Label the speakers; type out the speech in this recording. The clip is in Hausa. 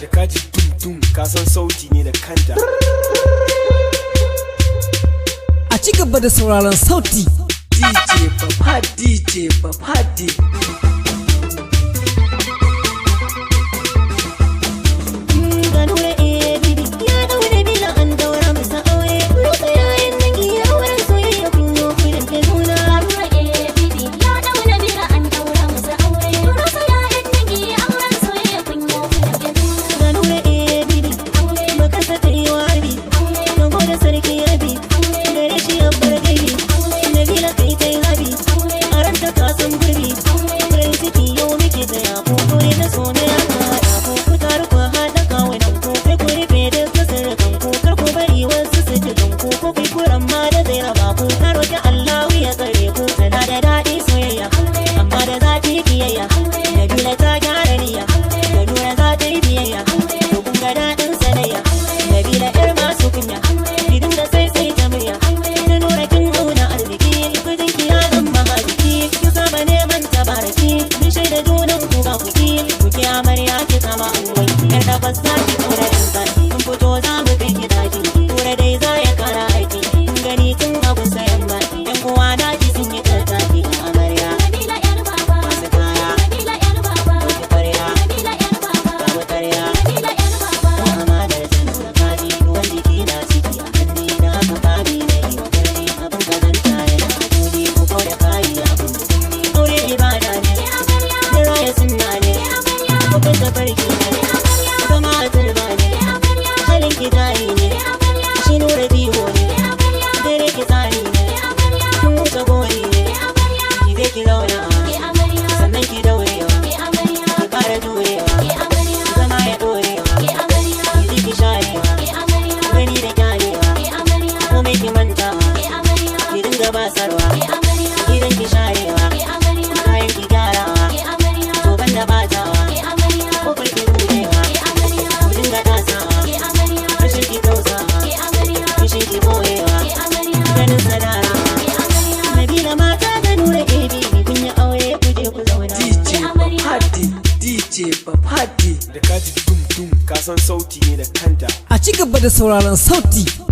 Speaker 1: Da kaji dum kasan sauti ne da kanta.
Speaker 2: A ci gaba da sauraron sauti
Speaker 1: DJ Papadi. DJ Papadi. Da kaji dum kasan sauti ne da kanta.
Speaker 2: A ci gaba da sauraron sauti